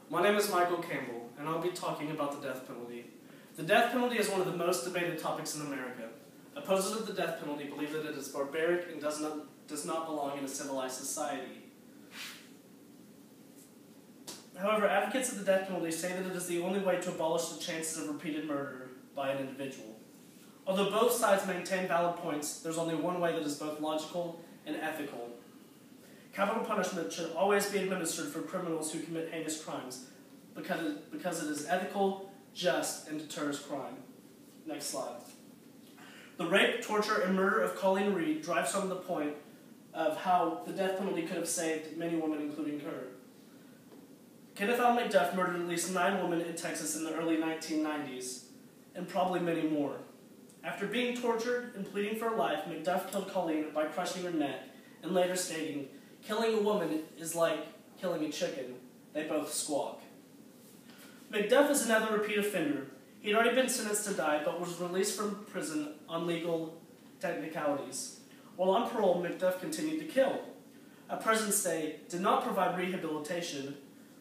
My name is Michael Campbell, and I'll be talking about the death penalty. The death penalty is one of the most debated topics in America. Opposers of the death penalty believe that it is barbaric and does not belong in a civilized society. However, advocates of the death penalty say that it is the only way to abolish the chances of repeated murder by an individual. Although both sides maintain valid points, there's only one way that is both logical and ethical. Capital punishment should always be administered for criminals who commit heinous crimes because it is ethical, just, and deters crime. Next slide. The rape, torture, and murder of Colleen Reed drives home the point of how the death penalty could have saved many women, including her. Kenneth L. McDuff murdered at least 9 women in Texas in the early 1990s, and probably many more. After being tortured and pleading for life, McDuff killed Colleen by crushing her neck, and later stating, "Killing a woman is like killing a chicken. They both squawk." McDuff is another repeat offender. He had already been sentenced to die, but was released from prison on legal technicalities. While on parole, McDuff continued to kill. A prison stay did not provide rehabilitation,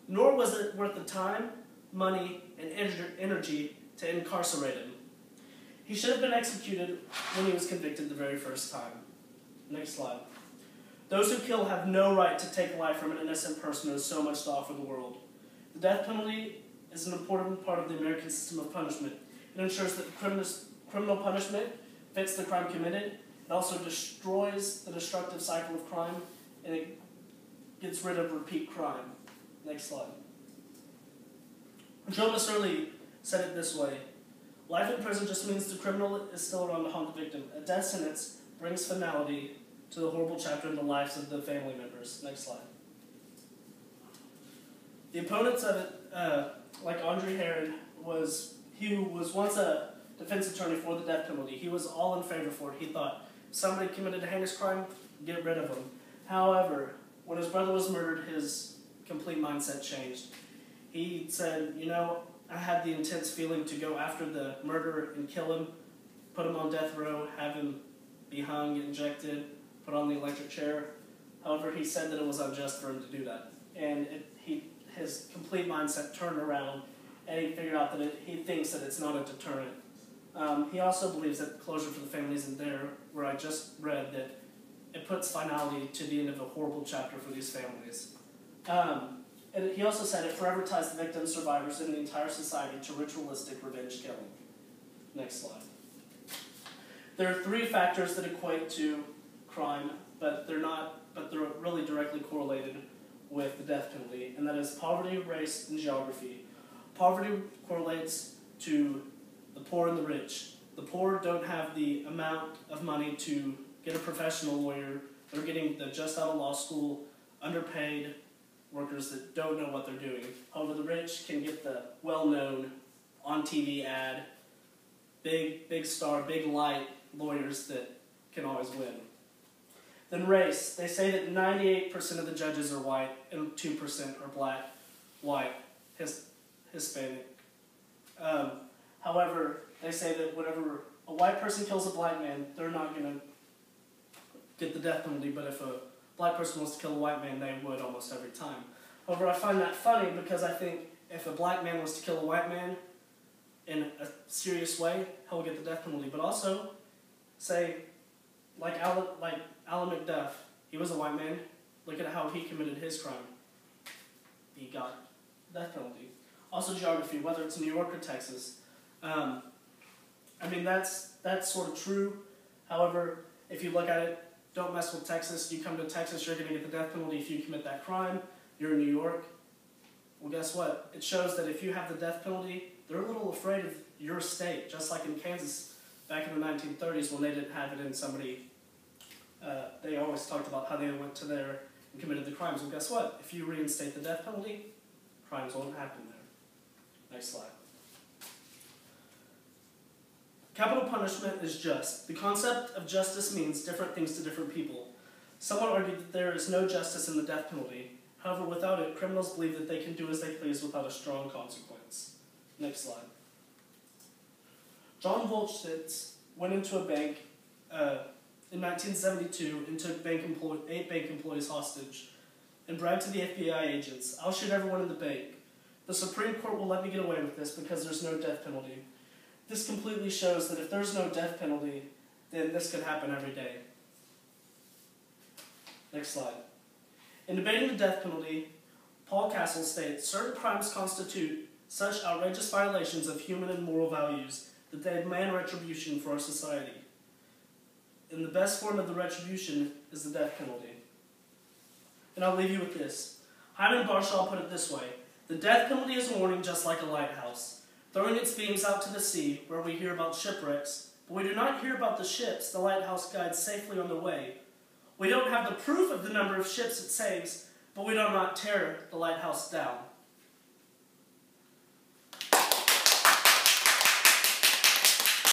nor was it worth the time, money, and energy to incarcerate him. He should have been executed when he was convicted the very first time. Next slide. Those who kill have no right to take life from an innocent person who has so much to offer the world. The death penalty is an important part of the American system of punishment. It ensures that criminal punishment fits the crime committed. It also destroys the destructive cycle of crime, and it gets rid of repeat crime. Next slide. Joe Masserly said it this way: "Life in prison just means the criminal is still around to haunt the victim. A death sentence brings finality to the horrible chapter in the lives of the family members." Next slide. The opponents of it, like Andre Herod, he was once a defense attorney for the death penalty. He was all in favor for it. He thought, if somebody committed a heinous crime, get rid of him. However, when his brother was murdered, his complete mindset changed. He said, I had the intense feeling to go after the murderer and kill him, put him on death row, have him be hung, injected, put on the electric chair. However, he said that it was unjust for him to do that. And his complete mindset turned around, and he figured out that he thinks that it's not a deterrent. He also believes that closure for the family isn't there, where I just read that it puts finality to the end of a horrible chapter for these families. And he also said it forever ties the victims, survivors, and the entire society to ritualistic revenge killing. Next slide. There are 3 factors that equate to crime, but they're really directly correlated with the death penalty, and that is poverty, race, and geography. Poverty correlates to the poor and the rich. The poor don't have the amount of money to get a professional lawyer. They're getting the just out of law school, underpaid workers that don't know what they're doing. However, the rich can get the well-known on TV ad, big star, big light lawyers that can always win. Then race. They say that 98% of the judges are white and 2% are black, white, Hispanic. However, they say that whenever a white person kills a black man, they're not going to get the death penalty, but if a black person wants to kill a white man, they would almost every time. However, I find that funny because I think if a black man was to kill a white man in a serious way, he'll get the death penalty. But also, say, like Alan McDuff, he was a white man. Look at how he committed his crime. He got death penalty. Also geography, whether it's New York or Texas. That's sort of true. However, if you look at it, don't mess with Texas. You come to Texas, you're going to get the death penalty if you commit that crime. You're in New York. Well, guess what? It shows that if you have the death penalty, they're a little afraid of your state, just like in Kansas back in the 1930s when they didn't have it in somebody. They always talked about how they went to there and committed the crimes. Well, guess what? If you reinstate the death penalty, crimes won't happen there. Next slide. Capital punishment is just. The concept of justice means different things to different people. Someone argued that there is no justice in the death penalty. However, without it, criminals believe that they can do as they please without a strong consequence. Next slide. John Volchitz went into a bank in 1972 and took 8 bank employees hostage and bragged to the FBI agents, "I'll shoot everyone in the bank. The Supreme Court will let me get away with this because there's no death penalty. This completely shows that if there's no death penalty, then this could happen every day. Next slide. In debating the death penalty, Paul Castle states, certain crimes constitute such outrageous violations of human and moral values that they demand retribution for our society. And the best form of the retribution is the death penalty. And I'll leave you with this. Hyman Barshaw put it this way, the death penalty is a warning just like a lighthouse, throwing its beams out to the sea where we hear about shipwrecks, but we do not hear about the ships the lighthouse guides safely on their way. We don't have the proof of the number of ships it saves, but we do not tear the lighthouse down.